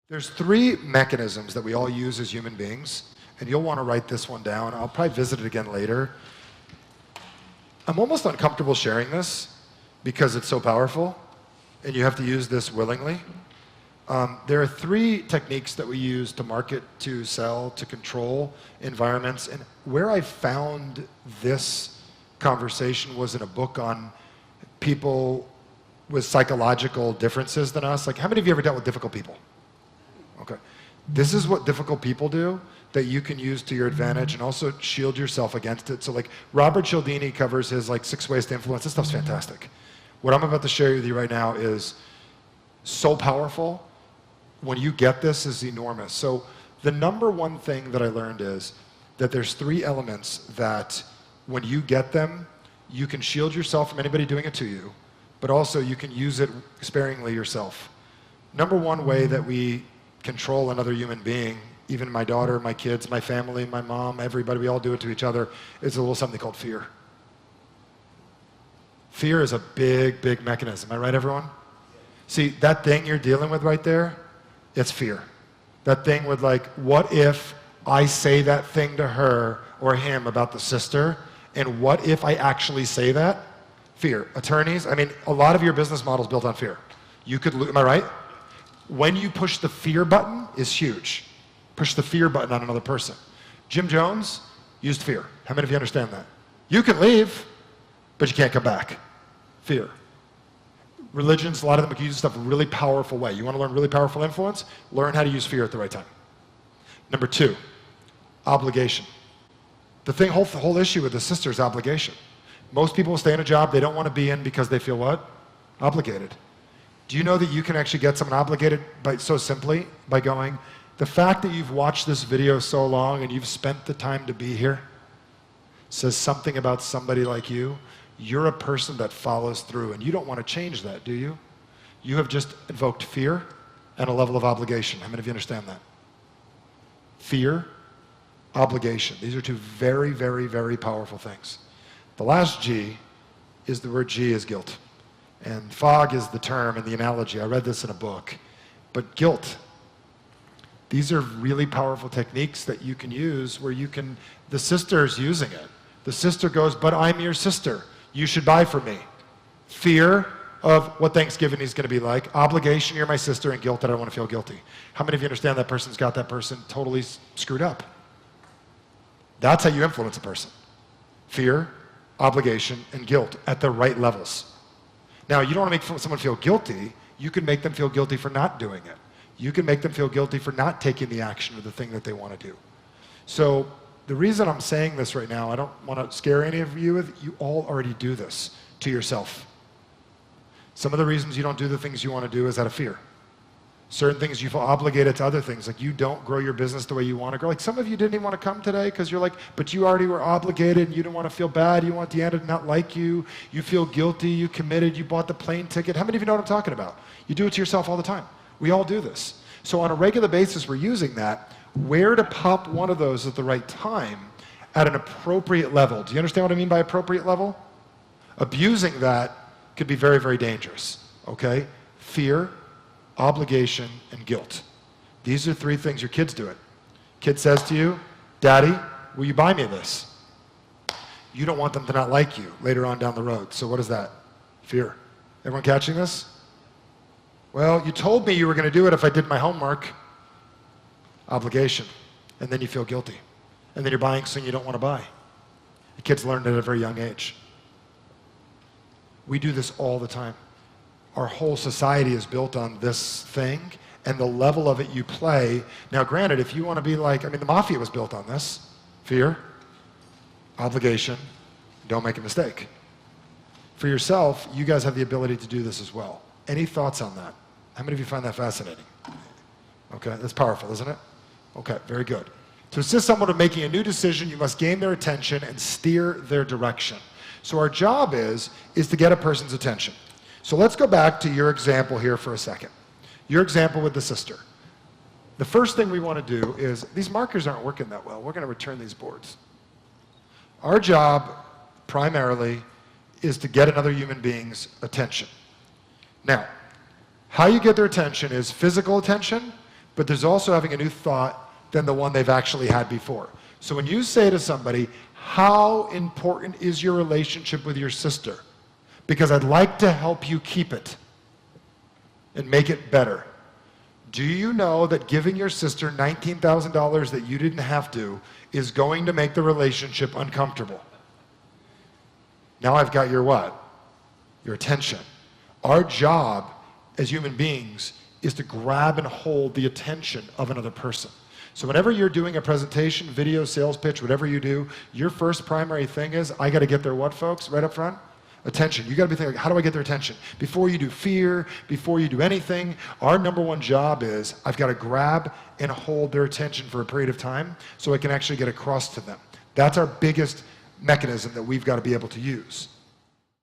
There's three mechanisms that we all use as human beings, and you'll want to write this one down. I'll probably visit it again later. I'm almost uncomfortable sharing this because it's so powerful, and you have to use this willingly. There are three techniques that we use to market, to sell, to control environments, and where I found this conversation was in a book on people with psychological differences than us. Like, how many of you ever dealt with difficult people? Okay. This is what difficult people do that you can use to your advantage and also shield yourself against it. So like Robert Cialdini covers his like 6 ways to influence. This stuff's fantastic. What I'm about to share with you right now is so powerful. When you get this, is enormous. So the number one thing that I learned is that there's 3 elements that when you get them, you can shield yourself from anybody doing it to you, but also you can use it sparingly yourself. Number one way that we control another human being, even my daughter, my kids, my family, my mom, everybody, we all do it to each other, is a little something called fear. Fear is a big, big mechanism. Am I right, everyone? See, that thing you're dealing with right there, it's fear. That thing with like, what if I say that thing to her or him about the sister, and what if I actually say that? Fear. Attorneys, I mean, a lot of your business model is built on fear. You could, am I right? When you push the fear button is huge. Push the fear button on another person. Jim Jones used fear. How many of you understand that? You can leave, but you can't come back. Fear. Religions, a lot of them can use stuff in a really powerful way. You want to learn really powerful influence? Learn how to use fear at the right time. Number 2, obligation. The whole issue with the sister is obligation. Most people stay in a job they don't want to be in because they feel what? Obligated. Do you know that you can actually get someone obligated so simply by going, the fact that you've watched this video so long and you've spent the time to be here says something about somebody like you. You're a person that follows through, and you don't want to change that, do you? You have just invoked fear and a level of obligation. How many of you understand that? Fear, obligation. These are 2 very, very, very powerful things. The last G is the word G is guilt. And fog is the term and the analogy. I read this in a book. But guilt, these are really powerful techniques that you can use where you can, the sister is using it. The sister goes, but I'm your sister. You should buy for me. Fear of what Thanksgiving is going to be like. Obligation, you're my sister, and guilt that I don't want to feel guilty. How many of you understand that person's got that person totally screwed up? That's how you influence a person. Fear, obligation, and guilt at the right levels. Now, you don't want to make someone feel guilty. You can make them feel guilty for not doing it. You can make them feel guilty for not taking the action or the thing that they want to do. So the reason I'm saying this right now, I don't want to scare any of you with, you all already do this to yourself. Some of the reasons you don't do the things you want to do is out of fear. Certain things you feel obligated to other things, like you don't grow your business the way you want to grow. Like some of you didn't even want to come today because you're like, but you already were obligated and you didn't want to feel bad. You want Deanna to not like you. You feel guilty. You committed. You bought the plane ticket. How many of you know what I'm talking about? You do it to yourself all the time. We all do this. So on a regular basis, we're using that. Where to pop one of those at the right time at an appropriate level. Do you understand what I mean by appropriate level? Abusing that could be very, very dangerous, okay? Fear, obligation, and guilt. These are 3 things your kids do it. Kid says to you, Daddy, will you buy me this? You don't want them to not like you later on down the road. So what is that? Fear. Everyone catching this? Well, you told me you were going to do it if I did my homework. Obligation. And then you feel guilty. And then you're buying something you don't want to buy. The kids learn it at a very young age. We do this all the time. Our whole society is built on this thing, and the level of it you play. Now, granted, if you want to be like, I mean, the mafia was built on this. Fear, obligation, don't make a mistake. For yourself, you guys have the ability to do this as well. Any thoughts on that? How many of you find that fascinating? Okay, that's powerful, isn't it? Okay, very good. To assist someone in making a new decision, you must gain their attention and steer their direction. So our job is to get a person's attention. So let's go back to your example here for a second. Your example with the sister. The first thing we want to do is, these markers aren't working that well. We're going to return these boards. Our job, primarily, is to get another human being's attention. Now, how you get their attention is physical attention, but there's also having a new thought than the one they've actually had before. So when you say to somebody, how important is your relationship with your sister? Because I'd like to help you keep it and make it better. Do you know that giving your sister $19,000 that you didn't have to is going to make the relationship uncomfortable? Now I've got your what? Your attention. Our job as human beings is to grab and hold the attention of another person. So whenever you're doing a presentation, video, sales pitch, whatever you do, your first primary thing is, I got to get their what, folks, right up front? Attention. You got to be thinking, how do I get their attention? Before you do fear, before you do anything, our number one job is, I've got to grab and hold their attention for a period of time so I can actually get across to them. That's our biggest mechanism that we've got to be able to use.